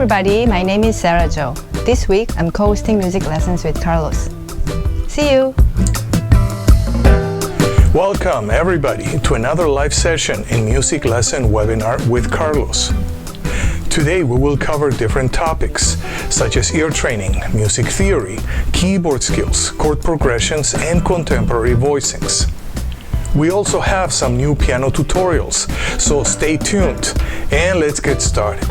everybody, my name is Sera Jo. This week I'm co-hosting music lessons with Carlos. See you! Welcome everybody to another live session in music lesson webinar with Carlos. Today we will cover different topics such as ear training, music theory, keyboard skills, chord progressions, and contemporary voicings. We also have some new piano tutorials, so stay tuned and let's get started.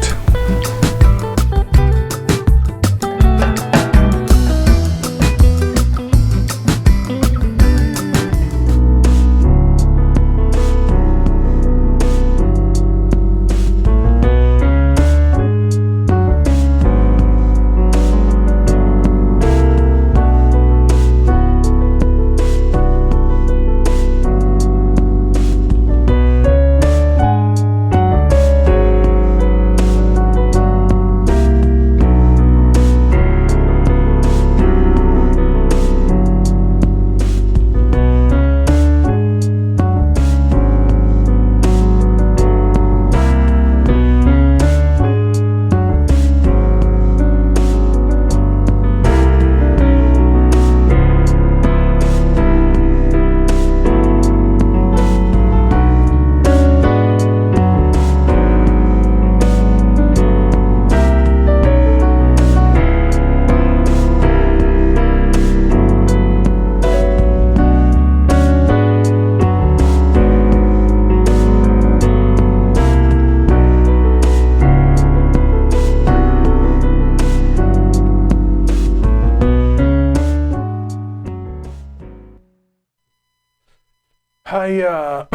Hi,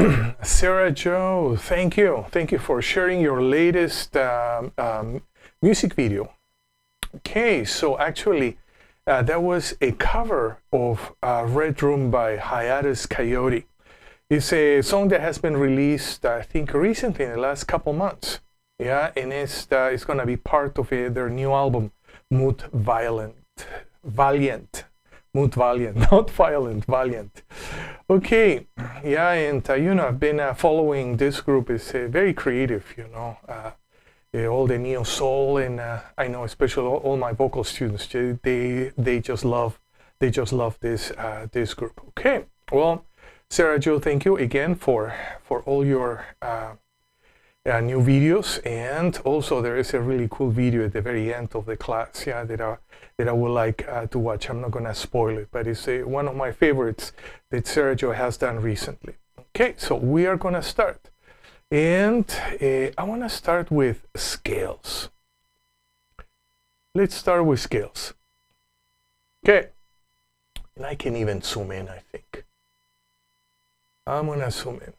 Sera Jo, thank you. Thank you for sharing your latest music video. Okay, so actually that was a cover of Red Room by Hiatus Kaiyote. It's a song that has been released, I think, recently in the last couple months. Yeah, and it's going to be part of their new album, Mood Valiant. Mood Valiant, not violent, valiant. Okay, yeah, and I've been following this group. It's very creative, all the neo soul, and I know especially all my vocal students, they just love this group. Okay, well, Sera Jo, thank you again for all your new videos, and also there is a really cool video at the very end of the class, that I would like to watch. I'm not gonna spoil it, but it's one of my favorites that Sera Jo has done recently. Okay, so we are gonna start, and I wanna start with scales. Let's start with scales. Okay, and I can even zoom in, I think. I'm gonna zoom in.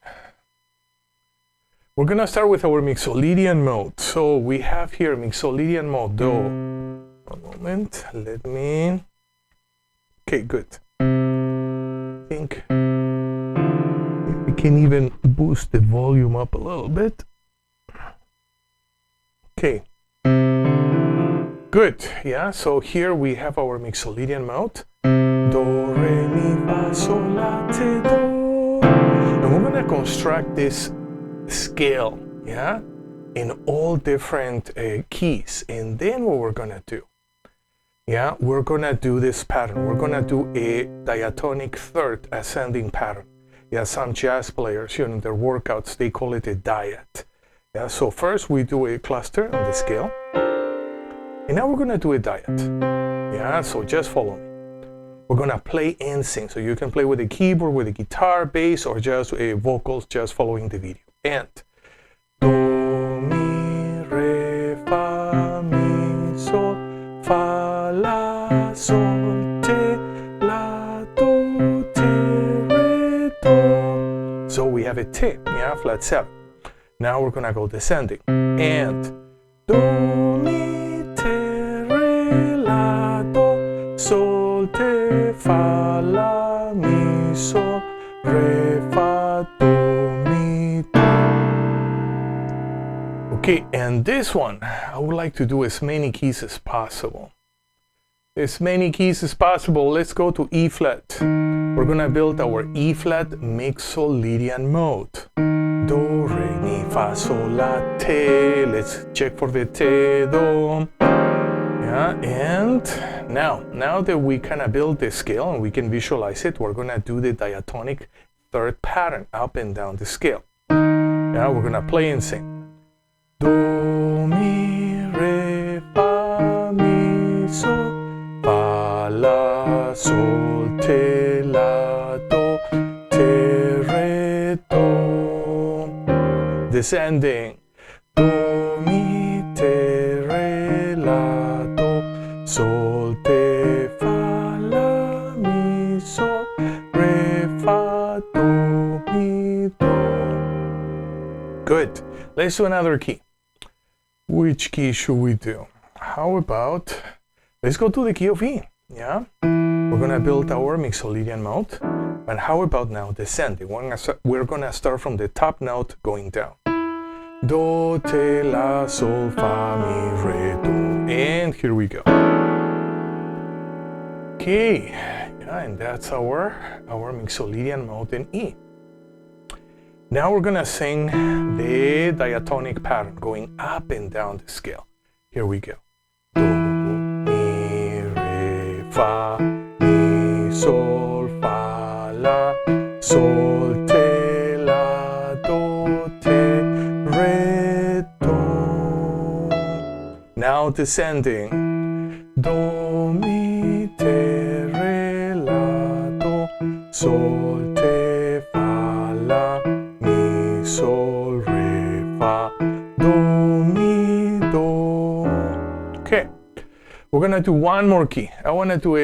We're gonna start with our Mixolydian mode. So we have here Mixolydian mode, Do. One moment, let me. Okay, good. I think we can even boost the volume up a little bit. Okay. Good, yeah, so here we have our Mixolydian mode. Do, re, mi, fa, sol, la, ti, do. And we're gonna construct this scale, yeah, in all different keys. And then what we're gonna do, yeah, we're gonna do this pattern. We're gonna do a diatonic third ascending pattern. Yeah, some jazz players, in their workouts, they call it a diad. Yeah, so first we do a cluster on the scale, and now we're gonna do a diad. Yeah, so just follow me. We're gonna play and sing. So you can play with a keyboard, with a guitar, bass, or just vocals, just following the video. And do, mi, re, fa, mi, sol, fa, la, sol, te, la, do, te, re, do. So we have a te, yeah, flat 7. Now we're gonna go descending. And do, mi, te, re, la, do, sol, te, fa, la, mi, sol, re, fa, do, mi, do. Okay, and this one, I would like to do as many keys as possible. As many keys as possible. Let's go to E flat. We're gonna build our E flat Mixolydian mode. Do, re, mi, fa, sol, la, te. Let's check for the te, do. Yeah, and now that we kind of build this scale and we can visualize it, we're gonna do the diatonic third pattern up and down the scale. Yeah, we're gonna play and sing. Do, mi, re, fa, mi, sol, fa, la, sol, te, la, do, te, re, do. Descending. Do, mi, te, re, la, do, sol, te, fa, la, mi, sol, re, fa, do, mi, do. Good. Let's do another key. Which key should we do? How about, let's go to the key of E, yeah? We're gonna build our Mixolydian mode, but how about now descending? We're gonna start from the top note going down. Do, te, la, sol, fa, mi, re, do. And here we go. Okay, yeah, and that's our Mixolydian mode in E. Now we're gonna sing the diatonic pattern going up and down the scale. Here we go. Do, mi, re, fa, mi, sol, fa, la, sol, te, la, do, te, re, do. Now descending. Do, mi, te, re, la, do, sol, te, fa, la, mi, sol, re, fa, do, mi, do. Okay, we're gonna do one more key. I wanna do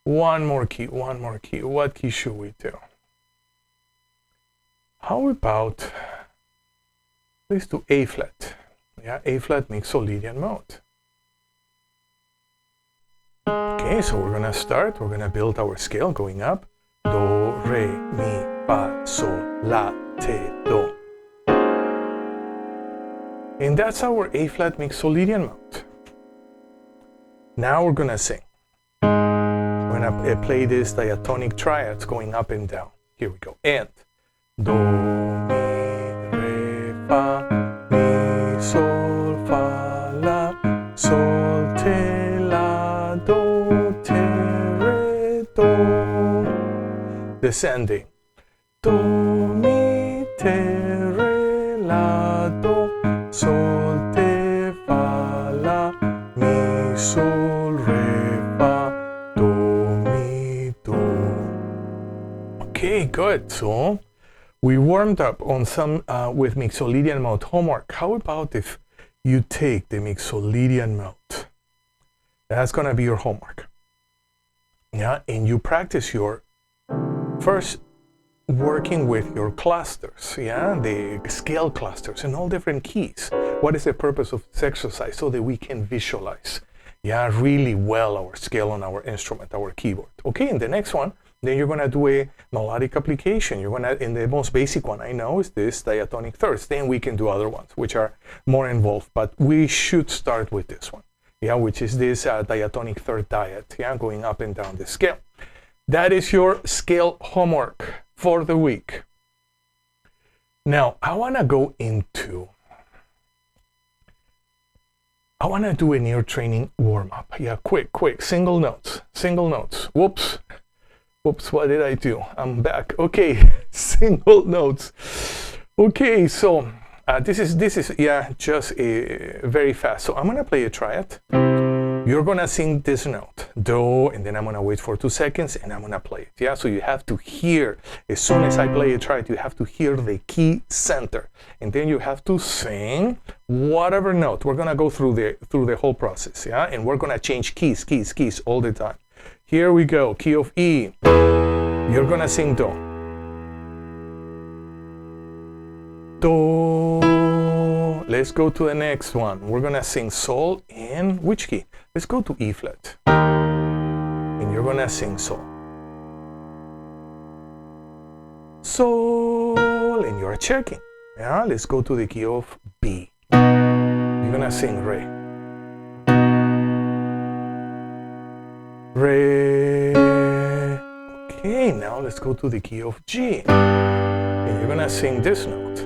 one more key. What key should we do? How about, let's do A flat. Yeah, A flat Mixolydian mode. Okay, so we're gonna build our scale going up. Do, re, mi, fa, sol, la, te, do. And that's our A flat Mixolydian mode. Now we're gonna sing. We're gonna play this diatonic triads going up and down. Here we go. And do, mi, re, fa, mi, sol, fa, la, sol, te, la, do, te, re, do. Descending. Do, mi, te, re, la, do, sol, te, fa, la, mi, sol, re, fa, do, mi, do. Okay, good. So we warmed up on some with Mixolydian mode homework. How about if you take the Mixolydian mode? That's gonna be your homework. Yeah, and you practice your first working with your clusters, yeah, the scale clusters in all different keys. What is the purpose of this exercise? So that we can visualize, yeah, really well our scale on our instrument, our keyboard. Okay, in the next one, then you're gonna do a melodic application. You're gonna, in the most basic one I know is this diatonic thirds. Then we can do other ones which are more involved, but we should start with this one, yeah, which is this diatonic third diad, yeah, going up and down the scale. That is your scale homework for the week. Now, I want to do an ear training warm-up. Yeah, quick, single notes. Whoops, what did I do? I'm back. Okay, single notes. Okay, so this is yeah, just very fast. So I'm going to play a triad. You're gonna sing this note, do, and then I'm gonna wait for 2 seconds and I'm gonna play it. Yeah, so you have to hear, as soon as I play a triad, you have to hear the key center. And then you have to sing whatever note. We're gonna go through the whole process, yeah? And we're gonna change keys all the time. Here we go, key of E. You're gonna sing do. Do. Let's go to the next one. We're gonna sing sol in which key? Let's go to E flat. And you're gonna sing sol. Sol, and you're checking. Yeah, let's go to the key of B. You're gonna sing re. Re. Okay, now let's go to the key of G. And you're gonna sing this note.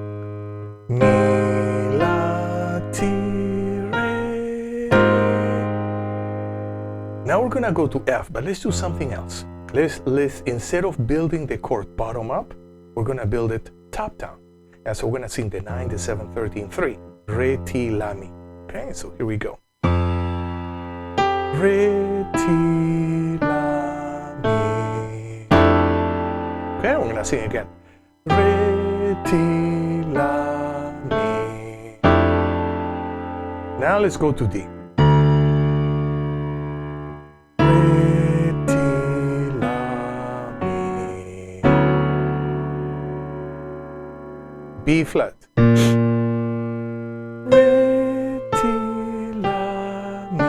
mi, la, ti, re. Now we're gonna go to F, but let's do something else. Let's instead of building the chord bottom up, we're gonna build it top down. And so we're gonna sing the 9, the 7, 13, 3. Re, ti, la, mi. Okay, so here we go. Re, ti, la, mi. Okay, we're gonna sing again. Re, ti, la, mi. Now let's go to D. Re, ti, la, mi. B flat. Re, ti, la, mi.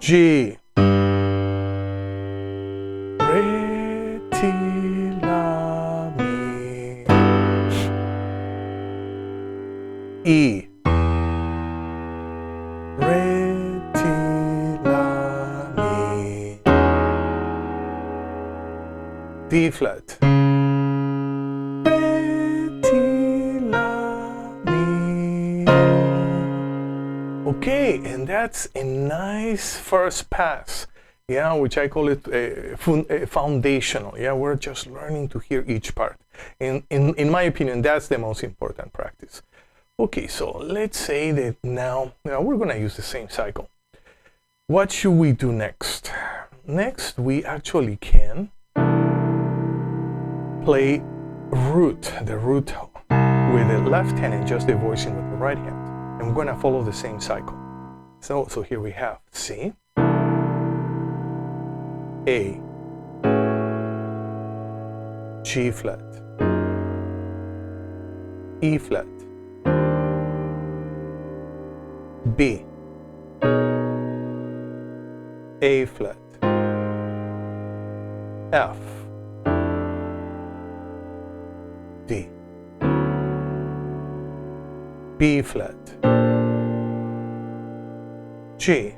G. Re, ti, la, mi. E. Re, ti, la, mi. D flat. Re, ti, la, mi. Okay, and that's a nice first pass. Yeah, which I call it foundational. Yeah, we're just learning to hear each part. In my opinion, that's the most important practice. Okay, so let's say that now we're gonna use the same cycle. What should we do next? Next, we actually can play the root with the left hand and just the voicing with the right hand. And we're gonna follow the same cycle. So here we have C, A, G flat, E flat, B, A flat, F, D, B flat, G,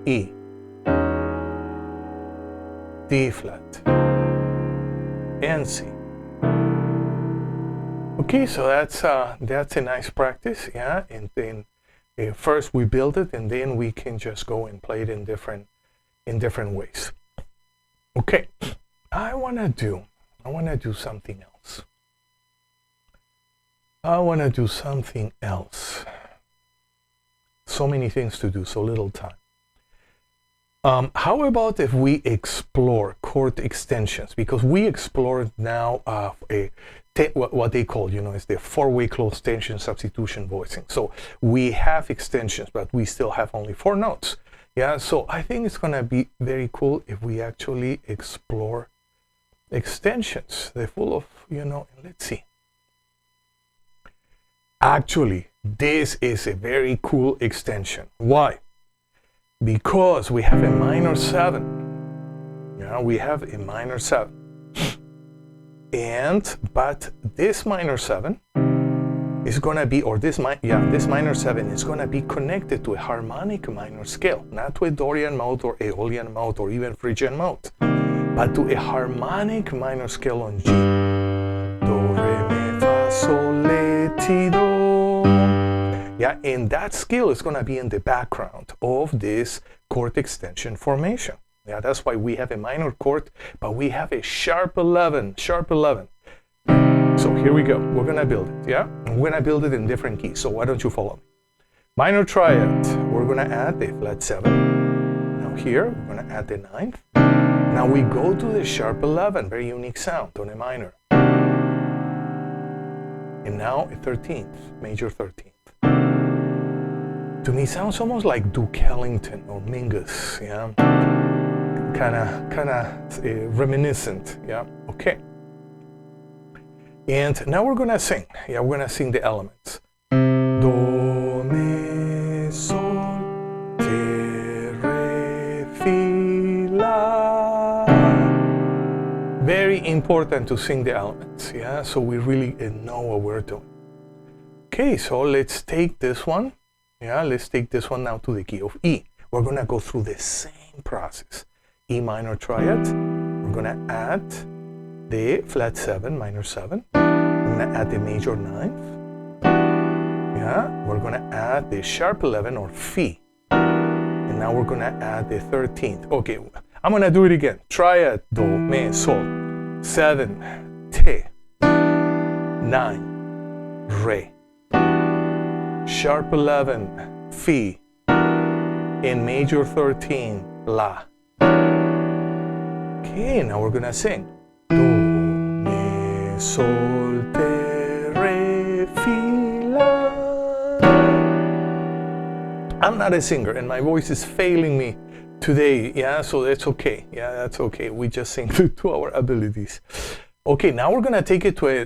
E, D flat, and C. Okay, so that's a nice practice, yeah. And then first we build it, and then we can just go and play it in different ways. Okay, I wanna do something else. So many things to do, so little time. How about if we explore chord extensions? Because we explored now what they call, is the four-way closed tension substitution voicing. So we have extensions, but we still have only 4 notes. Yeah, so I think it's gonna be very cool if we actually explore extensions. They're full of, let's see. Actually, this is a very cool extension. Why? Because we have a minor 7. Yeah, we have a minor 7. But this minor 7 is gonna be, this minor 7 is gonna be connected to a harmonic minor scale, not to a Dorian mode or Aeolian mode or even Phrygian mode, but to a harmonic minor scale on G. Do, re, mi, fa, sol, la, ti, do. Yeah, and that scale is gonna be in the background of this chord extension formation. Yeah, that's why we have a minor chord, but we have a sharp 11. So here we go. We're gonna build it, yeah? And we're gonna build it in different keys, so why don't you follow me? Minor triad, we're gonna add the flat 7. Now here, we're gonna add the 9th. Now we go to the sharp 11, very unique sound on a minor. And now a 13th, major 13th. To me, sounds almost like Duke Ellington or Mingus, yeah? Kinda reminiscent, yeah? Okay. And now we're gonna sing. Yeah, we're gonna sing the elements. Do, mi, sol, te, re, fi, la. Very important to sing the elements, yeah? So we really know what we're doing. Okay, so let's take this one. Yeah, let's take this one now to the key of E. We're gonna go through the same process. E minor triad, we're gonna add the flat 7, minor 7. We're gonna add the major 9th. Yeah, we're gonna add the sharp 11 or Fi. And now we're gonna add the 13th. Okay, I'm gonna do it again. Triad, Do, Me, Sol. 7, Te. 9, Re. Sharp 11, Fi. In major 13, La. Okay, now we're gonna sing. Do, Me, Sol, Te, Re, Fi, La. I'm not a singer and my voice is failing me today, yeah, so that's okay. Yeah, that's okay. We just sing to our abilities. Okay, now we're gonna take it to a,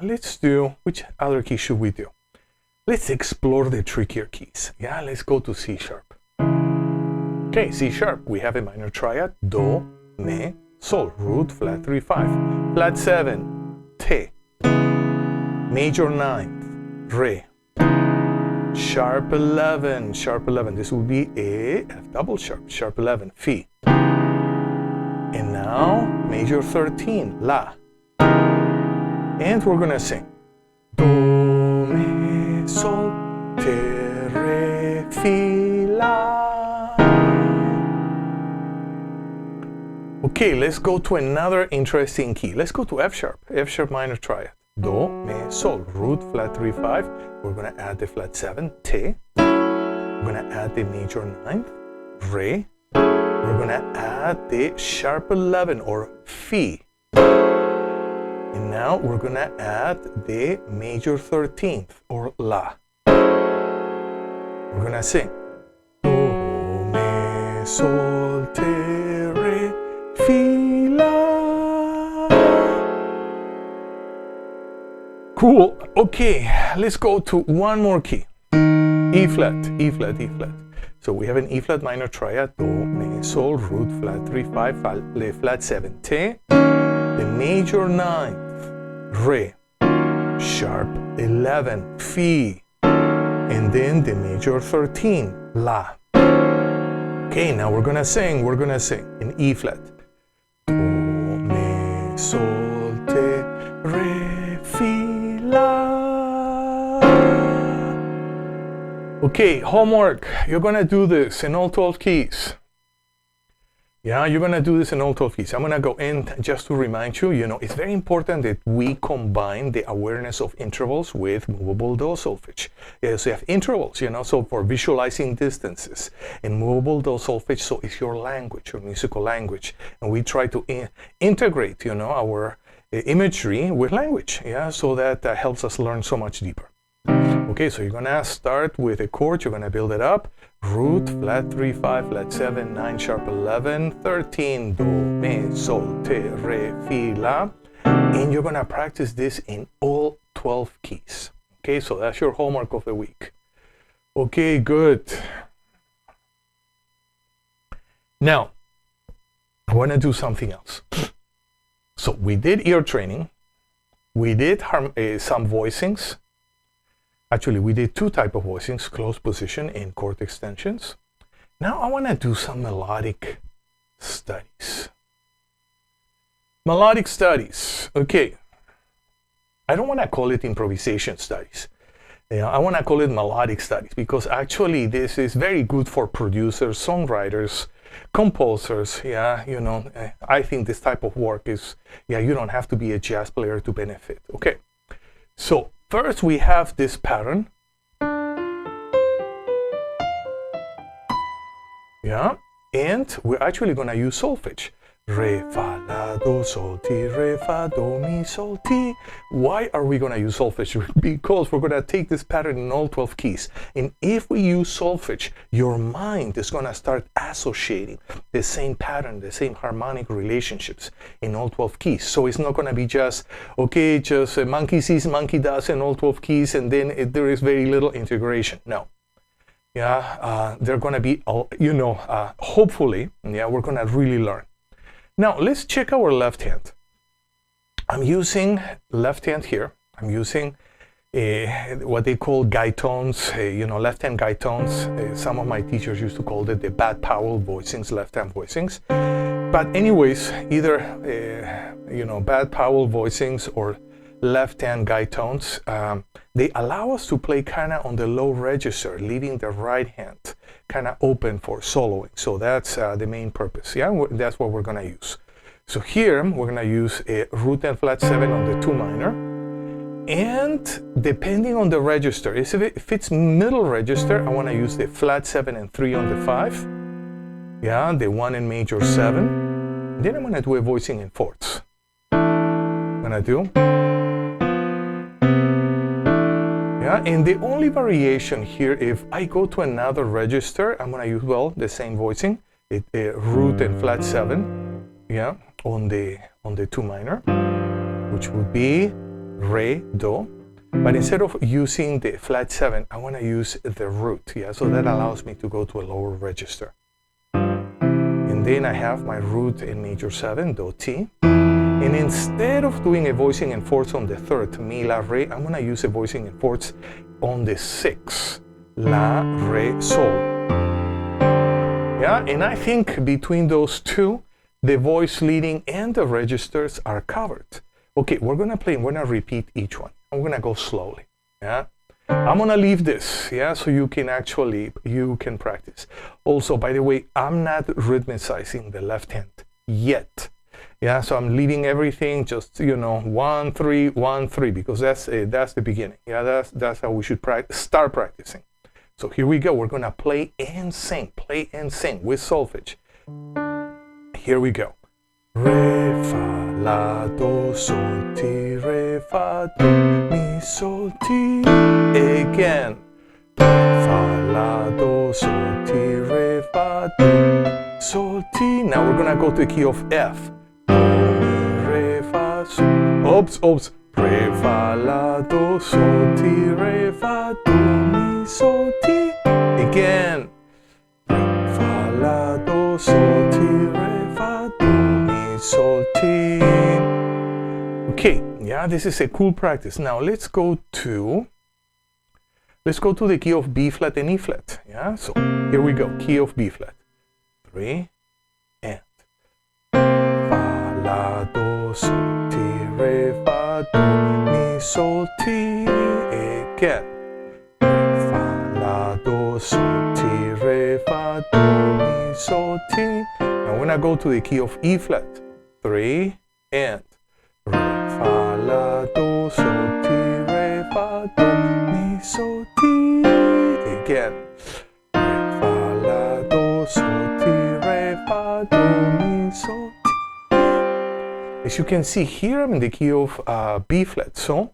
let's do, which other key should we do? Let's explore the trickier keys. Yeah, let's go to C sharp. Okay, C sharp, we have a minor triad, Do, Me, Sol, root, flat 3, 5, flat 7, Te, major 9th, Re, sharp 11, this will be a F double sharp, sharp 11, Fi. And now, major 13, La. And we're gonna sing. Do, Me, Sol, Te, Re, Fi, La. Okay, let's go to another interesting key. Let's go to F sharp minor triad. Do, Me, Sol, root, flat 3, 5. We're gonna add the flat 7, Te. We're gonna add the major 9th, Re. We're gonna add the sharp 11 or Fi. And now we're gonna add the major 13th or La. We're gonna sing. Do, Me, Sol, Te, Re, Fi, La. Cool. Okay, let's go to one more key. E flat, E flat, E flat. So we have an E flat minor triad, Do, Me, Sol, root, flat 3, 5, Le, flat 7, Te, the major 9th, Re, sharp 11, Fi, and then the major 13, La. Okay, now we're gonna sing in E flat. Do, Me, Sol, Te, Re, Fi, La. Okay, homework. You're gonna do this in all 12 keys. Yeah, you're gonna do this in all 12 keys. I'm gonna go in just to remind you, it's very important that we combine the awareness of intervals with movable do solfege. Yeah, so you have intervals, so for visualizing distances. And movable do solfege, so it's your language, your musical language. And we try to integrate, our imagery with language, yeah, so that helps us learn so much deeper. Okay, so you're gonna start with a chord, you're gonna build it up. Root, flat 3, 5, flat 7, 9, sharp 11, 13, Do, Me, Sol, Te, Re, Fi, La. And you're gonna practice this in all 12 keys. Okay, so that's your homework of the week. Okay, good. Now, I wanna do something else. So we did ear training. We did some voicings. Actually, we did two types of voicings, close position and chord extensions. Now I want to do some melodic studies. Melodic studies, okay. I don't want to call it improvisation studies. I want to call it melodic studies because actually this is very good for producers, songwriters, composers. Yeah, I think this type of work is, you don't have to be a jazz player to benefit. Okay, so first we have this pattern. Yeah, and we're actually going to use solfege. Re, fa, la, do, sol, ti, re, fa, do, mi, sol, ti. Why are we going to use solfege? Because we're going to take this pattern in all 12 keys. And if we use solfege, your mind is going to start associating the same pattern, the same harmonic relationships in all 12 keys. So it's not going to be just, okay, just monkey sees, monkey does in all 12 keys, and then there is very little integration. No. Yeah, they're going to be, hopefully, we're going to really learn. Now, let's check our left hand. I'm using left hand here. I'm using what they call guide tones, left hand guide tones. Some of my teachers used to call it the Bad Powell voicings, left hand voicings. But anyways, either you know, bad Powell voicings or left-hand guide tones, they allow us to play kind of on the low register, leaving the right hand kind of open for soloing. So that's the main purpose. Yeah, that's what we're gonna use. So here we're gonna use a root and flat 7 on the 2 minor, and depending on the register, if it's middle register, I want to use the flat 7 and 3 on the 5. Yeah, the 1 in major 7. Then I'm gonna do a voicing in fourths. I'm gonna do. Yeah, and the only variation here, if I go to another register, I'm gonna use, well, the same voicing, root and flat 7, yeah, on the 2 minor, which would be re, do. But instead of using the flat 7, I wanna use the root, yeah, so that allows me to go to a lower register. And then I have my root in major 7, do, ti. And instead of doing a voicing in fourths on the 3rd, mi, la, re, I'm gonna use a voicing in fourths on the 6th, la, re, sol. Yeah, and I think between those two, the voice leading and the registers are covered. Okay, we're gonna play and we're gonna repeat each one. I'm gonna go slowly, yeah? I'm gonna leave this, yeah, so you can practice. Also, by the way, I'm not rhythmicizing the left hand yet. Yeah, so I'm leaving everything just, you know, 1, 3, 1, 3, because that's the beginning. Yeah, that's how we should start practicing. So here we go. We're gonna play and sing with solfege. Here we go. Re, fa, la, do, sol, ti, re, fa, do, mi, sol, ti. Again. Re, fa, la, do, sol, ti, re, fa, do, sol, ti. Now we're gonna go to the key of F. Oops. Re, fa, la, do, sol, ti, re, fa, do, mi, sol, ti. Again. Re, fa, la, do, sol, ti, re, fa, do, mi, sol, ti. Okay, yeah, this is a cool practice. Now let's go to the key of B flat and E flat. Yeah, so here we go. Key of B flat. 3 and fa, la, do, sol, ti, re, fa, do, mi, sol, ti. Again. Re, fa, la, do, sol, ti, re, fa, do, mi, sol, ti. Now we're gonna go to the key of E flat. 3 and re, fa, la, do, sol, ti, re, fa, do, mi, sol, ti. Again. Re, fa, la, do, sol, ti, re, fa, do, mi, sol, ti. As you can see here, I'm in the key of B flat, so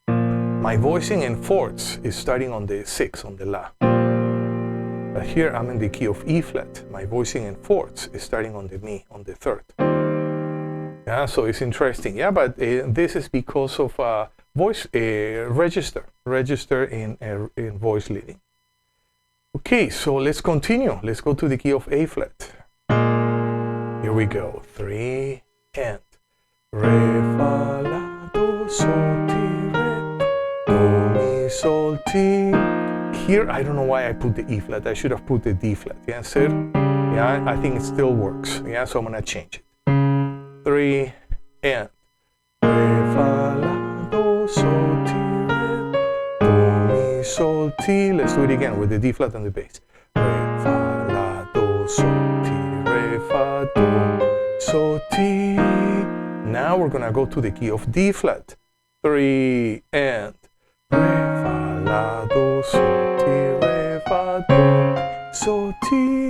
my voicing in fourths is starting on the 6, on the la. But here I'm in the key of E flat. My voicing in fourths is starting on the mi, on the 3rd. Yeah, so it's interesting. Yeah, but this is because of register in voice leading. Okay, so let's continue. Let's go to the key of A flat. Here we go. 3 and re, fa, la, do, sol, ti, re, do, mi, sol, ti. Here, I don't know why I put the E flat. I should have put the D flat. Yeah, sir? Yeah, I think it still works. Yeah, so I'm gonna change it. 3 and re, fa, la, do, sol, ti, re, do, mi, sol, ti. Let's do it again with the D flat and the bass. Re, fa, la, do, sol, ti, re, fa, do, sol, ti. Now we're gonna go to the key of D flat. 3 and re, fa, la, do, sol, ti, re, fa, do, sol, ti.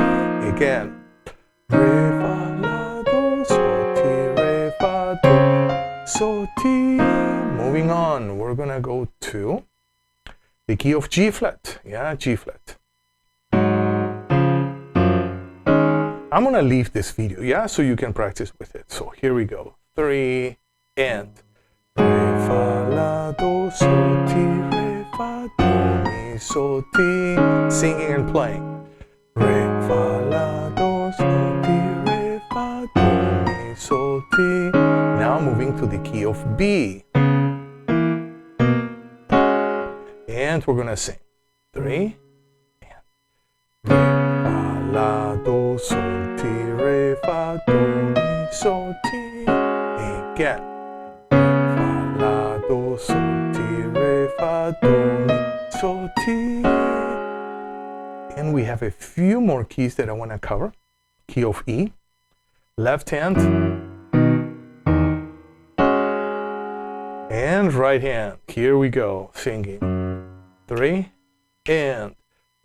Again. Re, fa, la, do, sol, ti, re, fa, do, sol, ti. Moving on, we're gonna go to the key of G flat. Yeah, G flat. I'm gonna leave this video, yeah, so you can practice with it. So here we go. 3 and re, fa, la, do, sol, ti, re, fa, do, mi, sol, ti. Singing and playing. Re, fa, la, do, sol, ti, re, fa, do, mi, sol, ti. Now moving to the key of B. And we're gonna sing. 3 and re, fa, la, do, sol, ti, re, fa, fa, do, mi, sol, ti. Again. Fa, la, do, sol, ti, re, fa, do, mi, sol, ti. And we have a few more keys that I want to cover. Key of E, left hand, and right hand. Here we go, singing. 3 and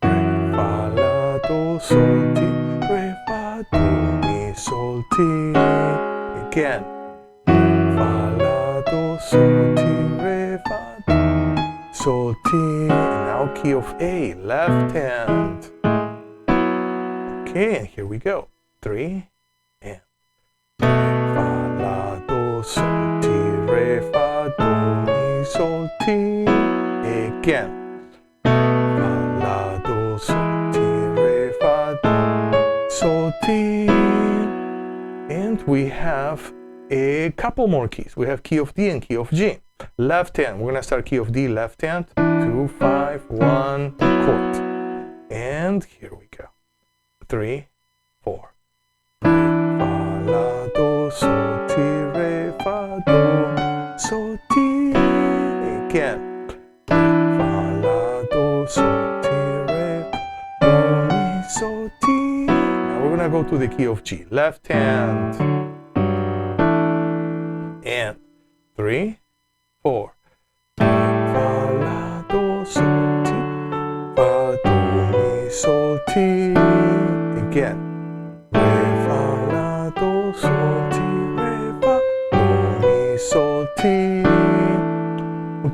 re, fa, la, do, sol, ti, re, fa, do, mi, sol, ti. Again. Re, fa, la, do, sol, ti, re, fa, do, sol, ti. And now key of A, left hand. Okay, and here we go. 3 and re, fa, la, do, sol, ti, re, fa, do, mi, sol, ti. Again. Fa, la, do, sol, ti, re, fa, do, sol, ti. And we have a couple more keys. We have key of D and key of G. Left hand. We're going to start key of D, left hand. 2, 5, 1, chord. And here we go. 3, 4. Re, fa, la, do, sol, ti, re, fa, do, sol, ti. Again. Re, fa, la, do, sol, ti, re, do, mi, sol, ti. Now we're gonna go to the key of G. Left hand. And 3, 4. Re, fa, la, do, sol, ti, fa, do, mi, sol, ti. Again. Re, fa, la, do, sol, ti, re, fa, do, mi, sol, ti.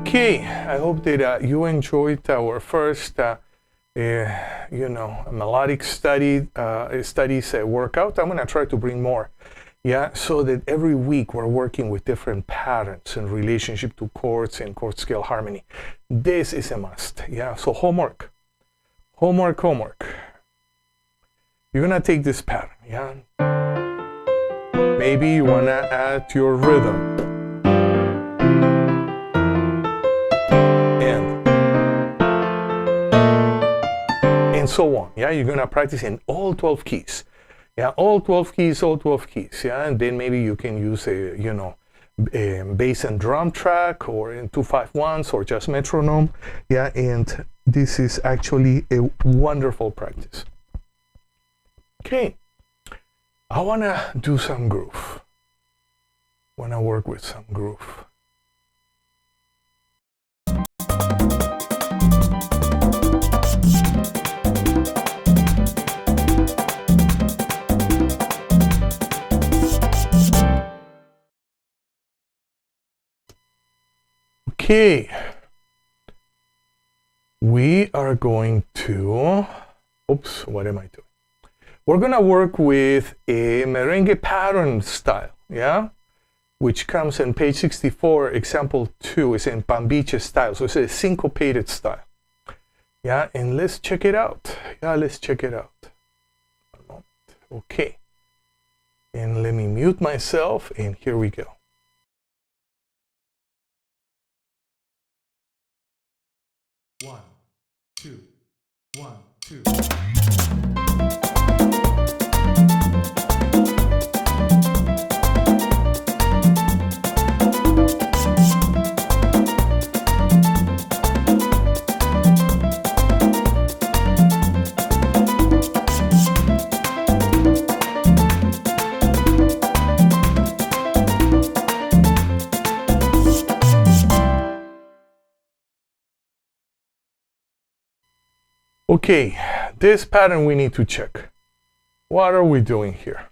Okay, I hope that you enjoyed our first, melodic studies workout. I'm gonna try to bring more, so that every week we're working with different patterns in relationship to chords and chord scale harmony. This is a must, so homework. You're gonna take this pattern, Maybe you wanna add your rhythm. And so on, You're gonna practice in all 12 keys. All 12 keys, and then maybe you can use a bass and drum track, or in 2-5-1s, or just metronome, and this is actually a wonderful practice. Okay, I wanna do some groove. Wanna work with some groove. Okay, we are going to, what am I doing? We're gonna work with a merengue pattern style, which comes in page 64, example 2, is in pambiche style, so it's a syncopated style. And let's check it out. One moment. Okay, and let me mute myself, and here we go. 1, 2, 1, 2. Okay, this pattern we need to check. What are we doing here?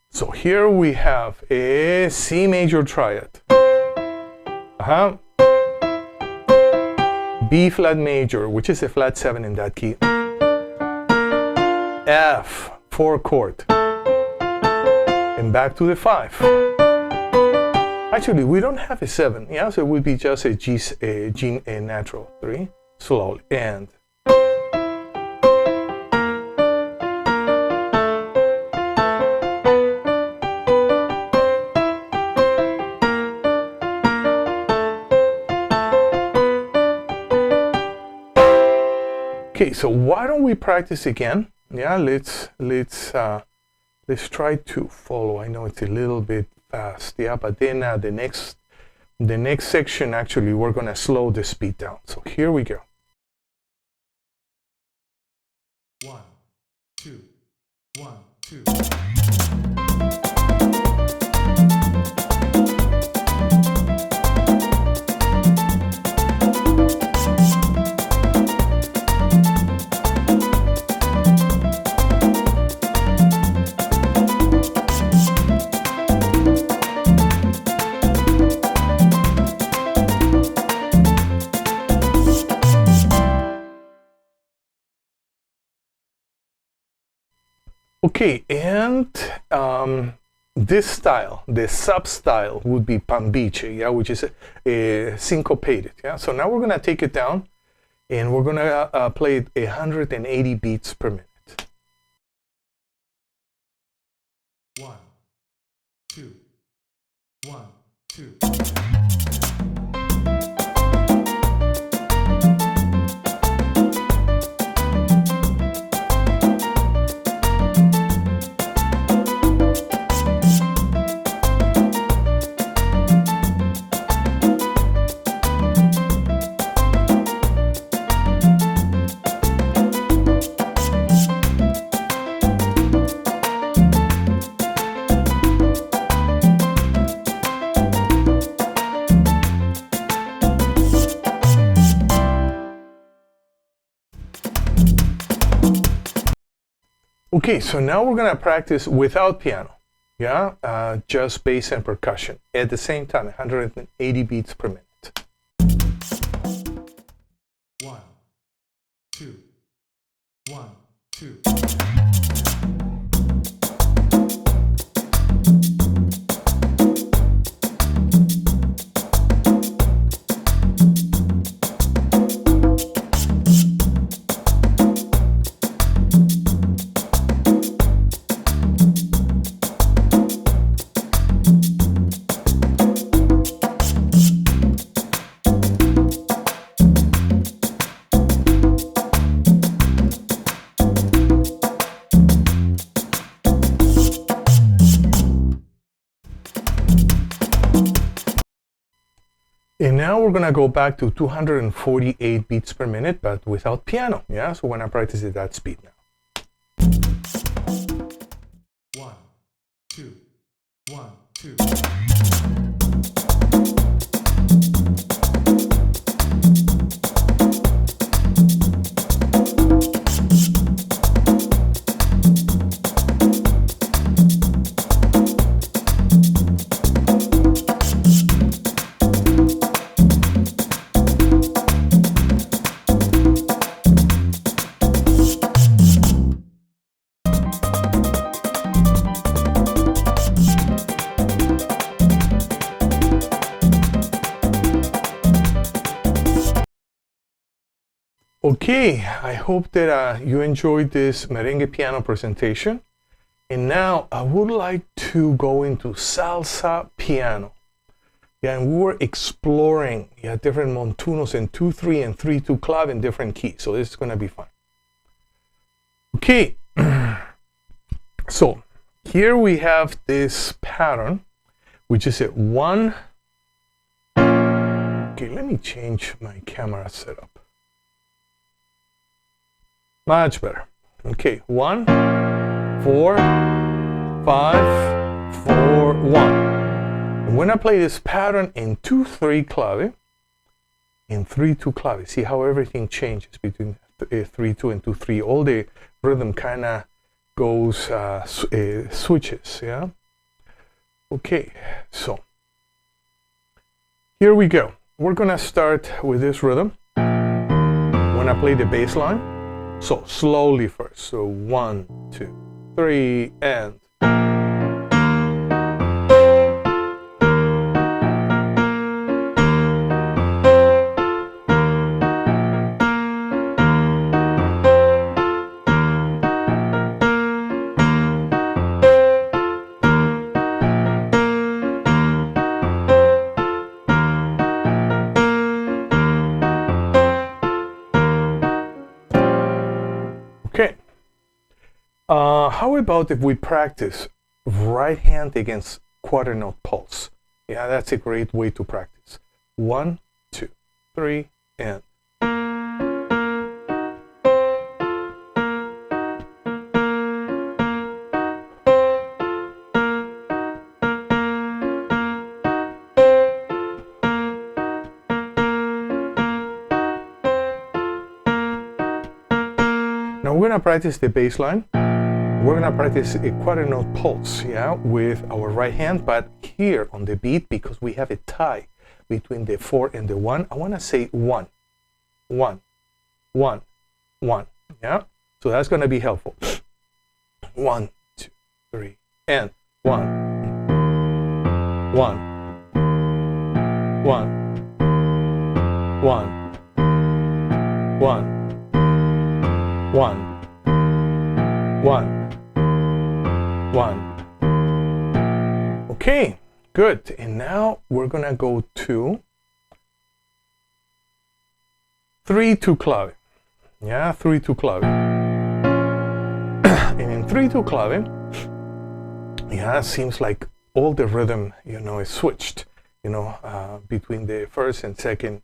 So here we have a C major triad. B flat major, which is a flat 7 in that key. F, 4 chord. And back to the 5. Actually, we don't have a 7, so it would be just a G natural. 3, slowly, and. Okay, so why don't we practice again? Let's let's try to follow. I know it's a little bit fast, yeah, but then the next section, actually, we're gonna slow the speed down. So here we go. 1, 2, 1, 2. Okay, and this style, the sub-style, would be pambiche, yeah, which is syncopated, yeah. So now we're gonna take it down, and we're gonna play it 180 beats per minute. 1, 2, 1, 2. Okay, so now we're gonna practice without piano, yeah, just bass and percussion at the same time, 180 beats per minute. 1, 2, 1, 2. And now we're gonna go back to 248 beats per minute, but without piano, yeah? So when I practice at that speed now. 1, 2, 1, 2. Okay, I hope that you enjoyed this merengue piano presentation. And now I would like to go into salsa piano. Yeah, and we were exploring different montunos in 2/3 and 3/2 clave in different keys. So this is gonna be fun. Okay, so here we have this pattern, which is a 1. Okay, let me change my camera setup. Much better. Okay, 1, 4, 5, 4, 1. And when I play this pattern in 2/3 clave, in 3/2 clave, see how everything changes between 3/2 and 2/3. All the rhythm kind of goes, switches, yeah? Okay, so here we go. We're gonna start with this rhythm when I play the bass line. So slowly first. So 1, 2, 3, and. how about if we practice right hand against quarter note pulse? Yeah, that's a great way to practice. 1, 2, 3, and. Now we're gonna practice the bass line. We're gonna practice a quarter note pulse, yeah, with our right hand, but here on the beat, because we have a tie between the 4 and the 1, I wanna say 1, 1, 1, 1, yeah? So that's gonna be helpful. 1, 2, 3, and 1, 1, 1, 1, 1, 1, 1, 1. Okay, good. And now we're gonna go to 3-2 clave. Yeah, 3-2 clave. And in 3-2 clave, yeah, it seems like all the rhythm, you know, is switched, you know, between the first and second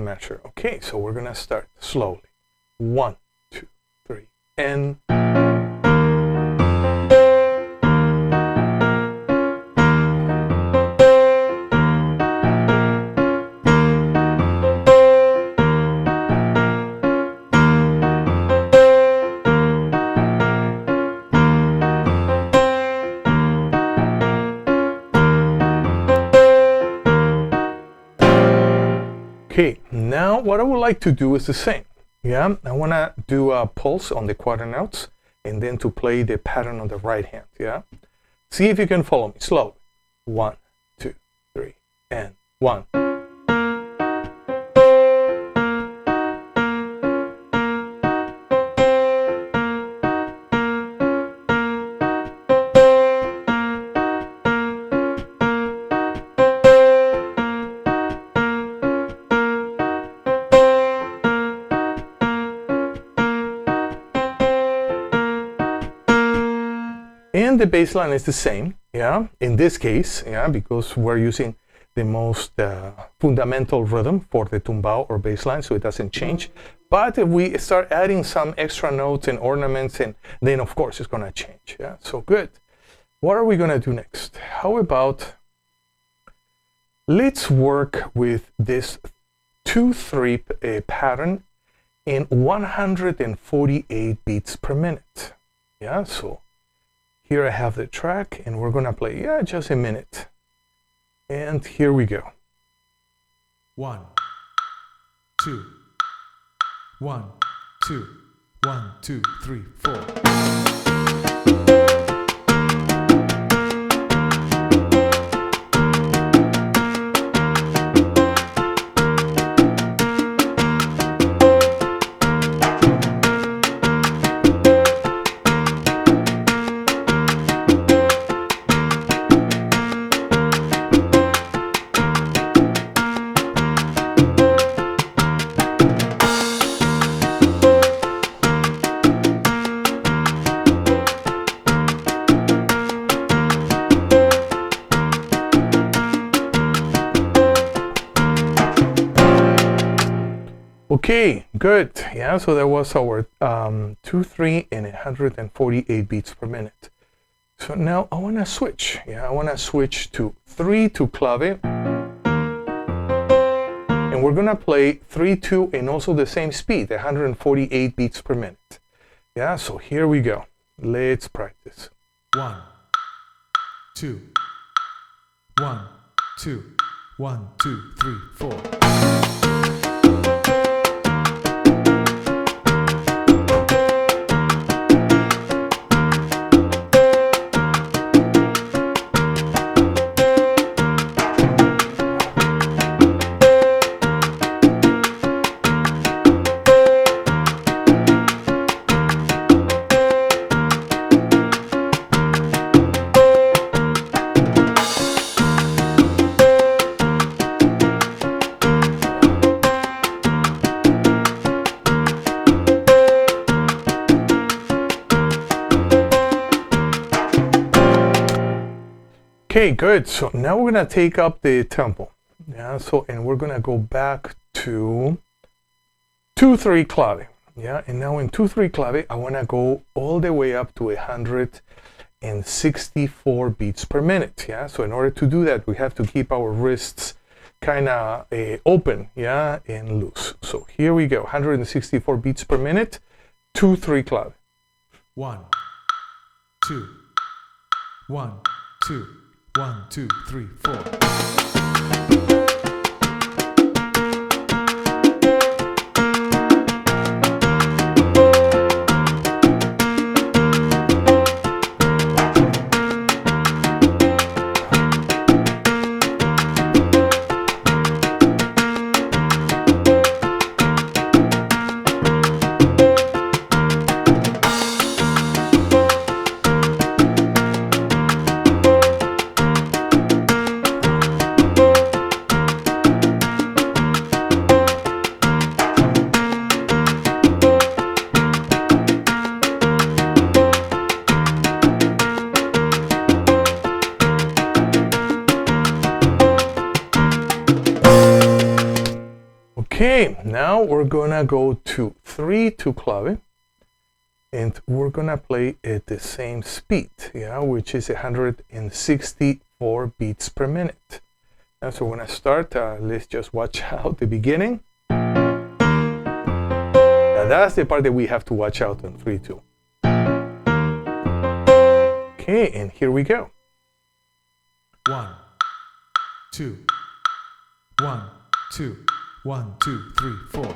measure. Okay, so we're gonna start slowly. 1, 2, 3, and. Okay, now what I would like to do is the same. Yeah, I want to do a pulse on the quarter notes and then to play the pattern on the right hand. Yeah, see if you can follow me slowly. 1, 2, 3, and 1. And the bass line is the same, yeah, in this case, yeah, because we're using the most fundamental rhythm for the tumbao or bass line, so it doesn't change. But if we start adding some extra notes and ornaments, and then of course it's gonna change, yeah, so good. What are we gonna do next? How about, let's work with this 2-3 pattern in 148 beats per minute, yeah, so here I have the track, and we're gonna play, yeah, just a minute. And here we go. 1, 2, 1, 2, 1, 2, 3, 4. Okay, good. Yeah, so that was our 2-3 and 148 beats per minute. So now I want to switch. Yeah, I want to switch to 3-2 clave. And we're going to play 3-2 and also the same speed, 148 beats per minute. Yeah, so here we go. Let's practice. 1, 2, 1, 2, 1, 2, 3, 4. Okay, good. So now we're gonna take up the tempo. Yeah, so and we're gonna go back to 2-3 clave. Yeah, and now in 2-3 clave, I wanna go all the way up to 164 beats per minute. Yeah, so in order to do that, we have to keep our wrists kind of open, yeah, and loose. So here we go, 164 beats per minute, 2-3 clave. 1, 2, 1, 2, 1, 2, 3, 4. Okay, now we're gonna go to 3-2 clave, and we're gonna play at the same speed, yeah, which is 164 beats per minute. Now, so when I start, let's just watch out the beginning. Now that's the part that we have to watch out on 3-2. Okay, and here we go. 1, 2, 1, 2, 1, 2, 3, 4.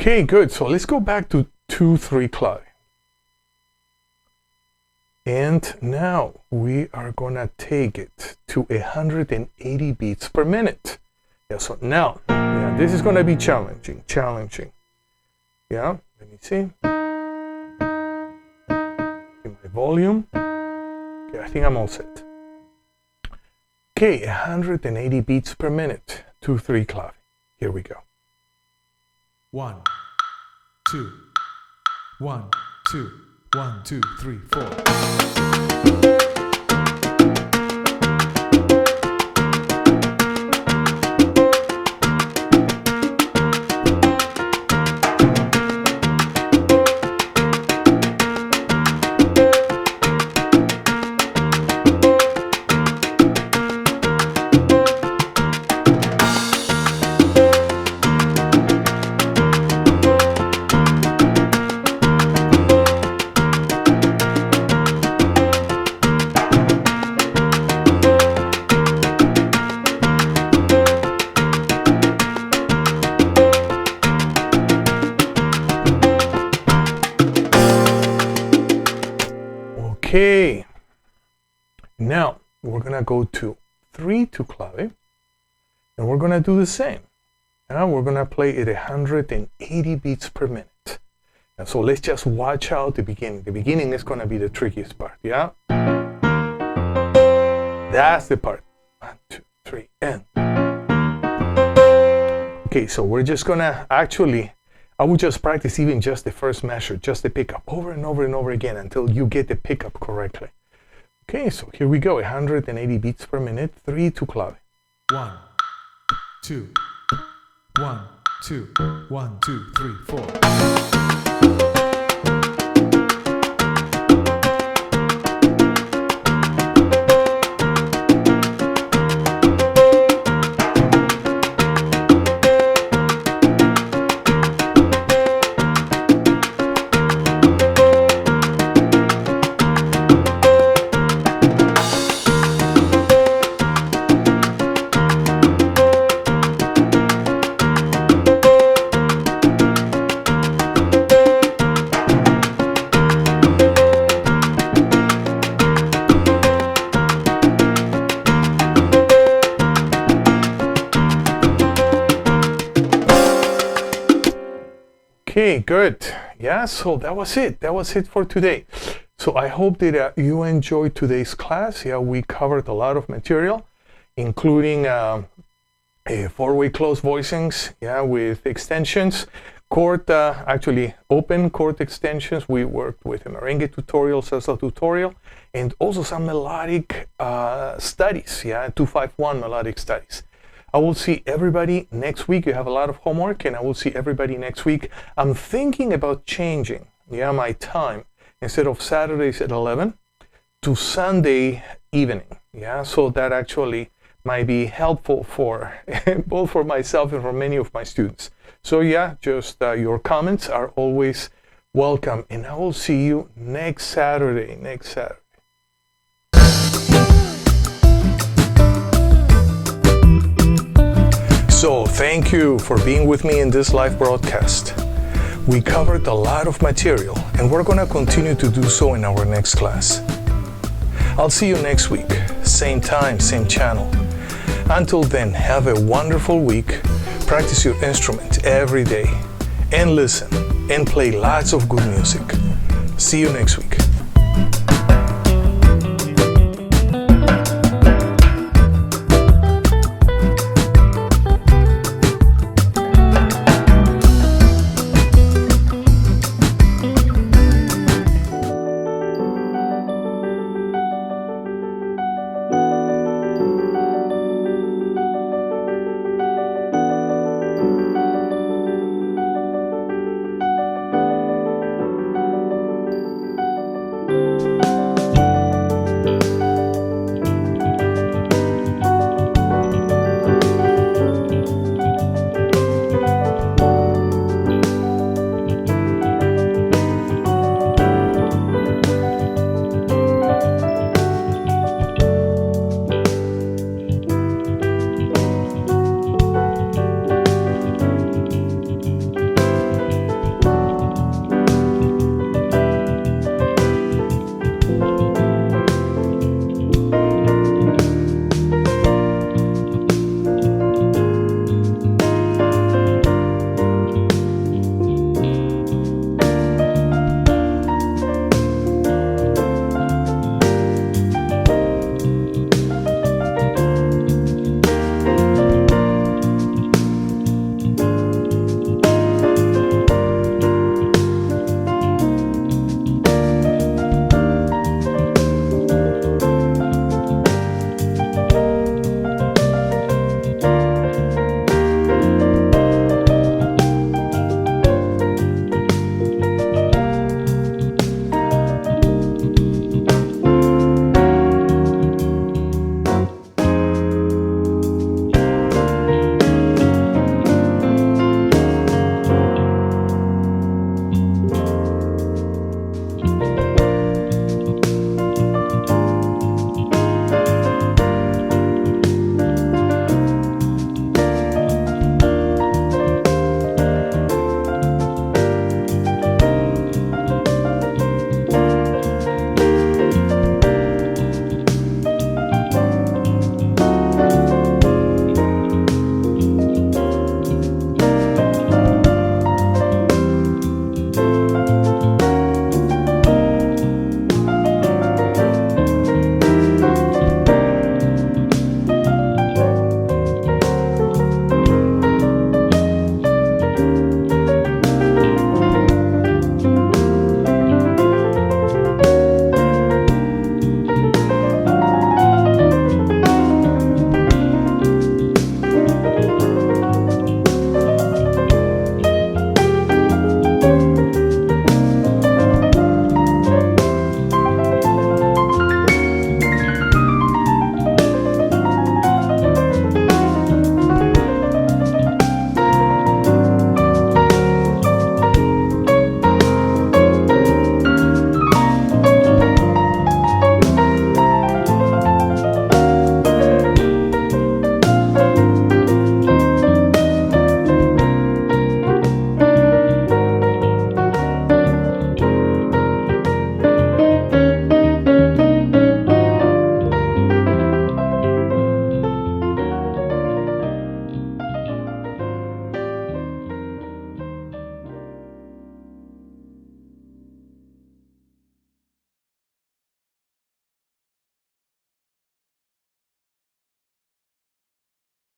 Okay, good. So let's go back to 2-3 clave. And now we are gonna take it to 180 beats per minute. Yeah, so now, yeah, this is gonna be challenging. Yeah, let me see. In my volume. Okay, I think I'm all set. Okay, 180 beats per minute, 2-3 clave. Here we go. 1, 2, 1, 2, 1, 2, 3, 4. Okay, now we're gonna go to 3-2 clave, and we're gonna do the same. Now we're gonna play at 180 beats per minute. And so let's just watch out the beginning. The beginning is gonna be the trickiest part, yeah? That's the part. 1, 2, 3, and. Okay, so we're just gonna actually, I would just practice even just the first measure, just the pickup, over and over and over again until you get the pickup correctly. Okay, so here we go, 180 beats per minute, 3-2 clave. 1, 2, 1, 2, 1, 2, 3, 4. Okay, good. Yeah, so that was it. That was it for today. So I hope that you enjoyed today's class. Yeah, we covered a lot of material, including a four-way closed voicings, yeah, with extensions, chord, actually open chord extensions. We worked with a merengue tutorial, salsa tutorial, and also some melodic studies, yeah, 251 melodic studies. I will see everybody next week. You have a lot of homework, and I will see everybody next week. I'm thinking about changing, yeah, my time. Instead of Saturdays at 11 to Sunday evening, yeah, so that actually might be helpful for both for myself and for many of my students. So yeah, just your comments are always welcome, and I will see you next Saturday. So thank you for being with me in this live broadcast. We covered a lot of material, and we're going to continue to do so in our next class. I'll see you next week, same time, same channel. Until then, have a wonderful week, practice your instrument every day, and listen and play lots of good music. See you next week.